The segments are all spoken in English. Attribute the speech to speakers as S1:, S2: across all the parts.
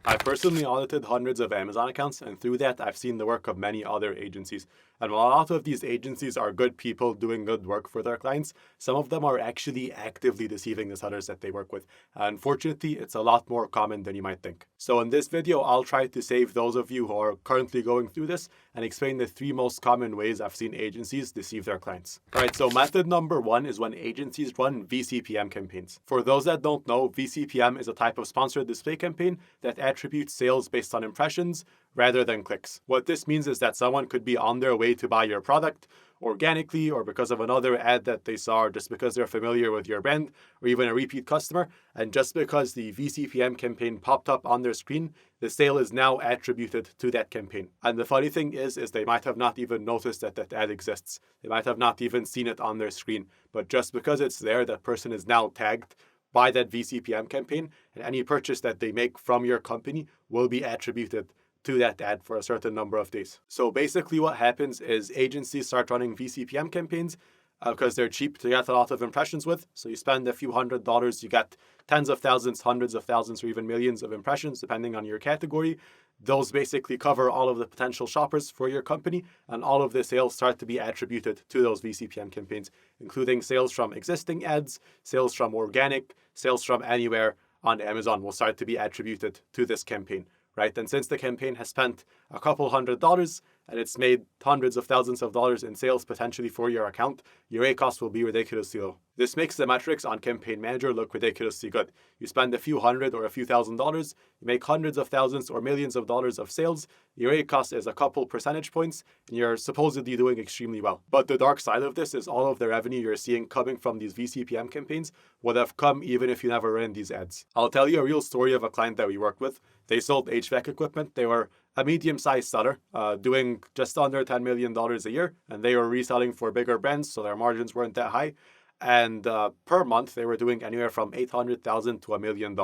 S1: I personally audited hundreds of Amazon accounts, and through that, I've seen the work of many other agencies. And while a lot of these agencies are good people doing good work for their clients, some of them are actually actively deceiving the sellers that they work with. Unfortunately, it's a lot more common than you might think. So in this video, I'll try to save those of you who are currently going through this and explain the 3 most common ways I've seen agencies deceive their clients. All right, so method number 1 is when agencies run VCPM campaigns. For those that don't know, VCPM is a type of sponsored display campaign that attributes sales based on impressions rather than clicks. What this means is that someone could be on their way to buy your product organically or because of another ad that they saw, or just because they're familiar with your brand, or even a repeat customer. And just because the VCPM campaign popped up on their screen, the sale is now attributed to that campaign. And the funny thing is they might have not even noticed that that ad exists. They might have not even seen it on their screen. But just because it's there, that person is now tagged by that VCPM campaign, and any purchase that they make from your company will be attributed to that ad for a certain number of days. So basically what happens is agencies start running VCPM campaigns because they're cheap to get a lot of impressions with. So you spend a few $100s, you get tens of thousands, hundreds of thousands, or even millions of impressions, depending on your category. Those basically cover all of the potential shoppers for your company, and all of the sales start to be attributed to those VCPM campaigns, including sales from existing ads, sales from organic, sales from anywhere on Amazon will start to be attributed to this campaign. Right? And since the campaign has spent a couple $100s and it's made hundreds of thousands of dollars in sales potentially for your account, your ACoS will be ridiculously low. This makes the metrics on Campaign Manager look ridiculously good. You spend a few $100 or a few $1,000s, you make hundreds of thousands or millions of dollars of sales, your ACoS is a couple percentage points, and you're supposedly doing extremely well. But the dark side of this is all of the revenue you're seeing coming from these VCPM campaigns would have come even if you never ran these ads. I'll tell you a real story of a client that we worked with. They sold HVAC equipment. They were a medium-sized seller, doing just under $10 million a year, and they were reselling for bigger brands, so their margins weren't that high. And per month, they were doing anywhere from $800,000 to $1 million.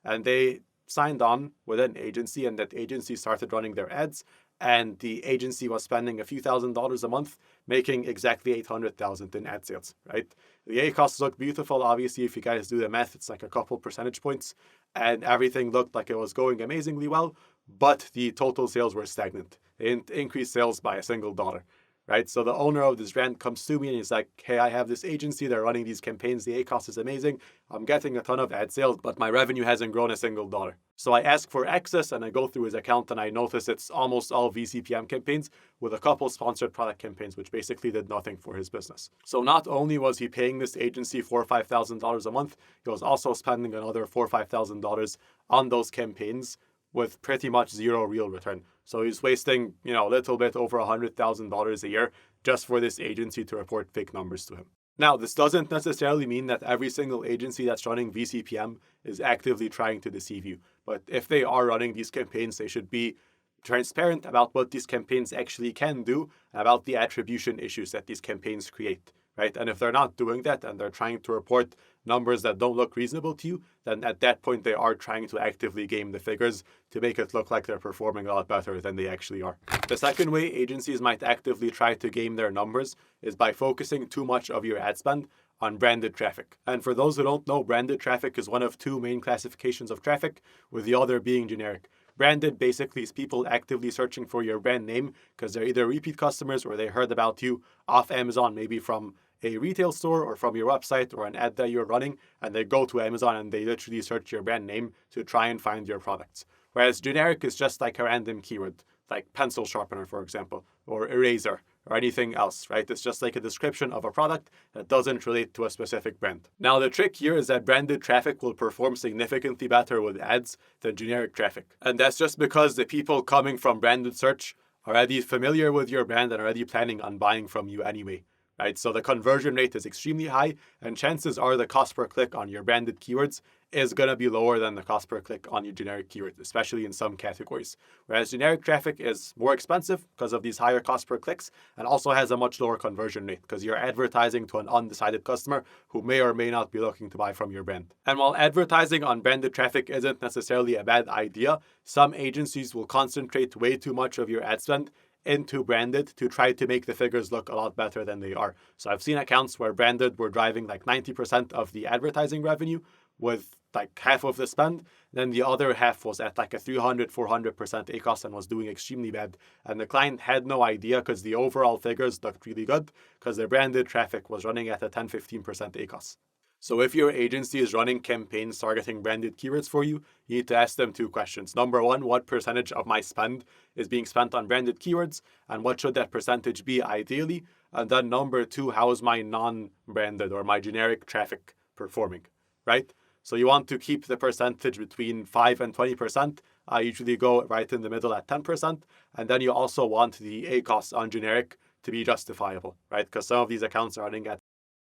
S1: And they signed on with an agency, and that agency started running their ads, and the agency was spending a few $1,000s a month, making exactly $800,000 in ad sales, right? The ACoS looked beautiful. Obviously, if you guys do the math, it's like a couple percentage points, and everything looked like it was going amazingly well, but the total sales were stagnant. They didn't increase sales by a single dollar. Right? So the owner of this brand comes to me and he's like, hey, I have this agency. They're running these campaigns. The ACoS is amazing. I'm getting a ton of ad sales, but my revenue hasn't grown a single dollar. So I ask for access and I go through his account and I notice it's almost all VCPM campaigns with a couple sponsored product campaigns, which basically did nothing for his business. So not only was he paying this agency $4,000 or $5,000 a month, he was also spending another $4,000 or $5,000 on those campaigns with pretty much zero real return. So he's wasting, a little bit over $100,000 a year just for this agency to report fake numbers to him. Now, this doesn't necessarily mean that every single agency that's running VCPM is actively trying to deceive you. But if they are running these campaigns, they should be transparent about what these campaigns actually can do, and about the attribution issues that these campaigns create. Right? And if they're not doing that and they're trying to report numbers that don't look reasonable to you, then at that point they are trying to actively game the figures to make it look like they're performing a lot better than they actually are. The second way agencies might actively try to game their numbers is by focusing too much of your ad spend on branded traffic. And for those who don't know, branded traffic is one of 2 main classifications of traffic, with the other being generic. Branded basically is people actively searching for your brand name because they're either repeat customers or they heard about you off Amazon, maybe from a retail store or from your website or an ad that you're running, and they go to Amazon and they literally search your brand name to try and find your products. Whereas generic is just like a random keyword, like pencil sharpener, for example, or eraser, or anything else, right? It's just like a description of a product that doesn't relate to a specific brand. Now, the trick here is that branded traffic will perform significantly better with ads than generic traffic. And that's just because the people coming from branded search are already familiar with your brand and already planning on buying from you anyway. Right? So the conversion rate is extremely high, and chances are the cost per click on your branded keywords is going to be lower than the cost per click on your generic keywords, especially in some categories. Whereas generic traffic is more expensive because of these higher cost per clicks, and also has a much lower conversion rate because you're advertising to an undecided customer who may or may not be looking to buy from your brand. And while advertising on branded traffic isn't necessarily a bad idea, some agencies will concentrate way too much of your ad spend into branded to try to make the figures look a lot better than they are. So I've seen accounts where branded were driving like 90% of the advertising revenue, with like half of the spend, then the other half was at like a 300, 400% ACoS and was doing extremely bad. And the client had no idea because the overall figures looked really good because their branded traffic was running at a 10, 15% ACoS. So if your agency is running campaigns targeting branded keywords for you, you need to ask them two questions. Number one, what percentage of my spend is being spent on branded keywords, and what should that percentage be ideally? And then number two, how is my non-branded or my generic traffic performing, right? So you want to keep the percentage between 5 and 20%. I usually go right in the middle at 10%. And then you also want the ACoS on generic to be justifiable, right? Because some of these accounts are running at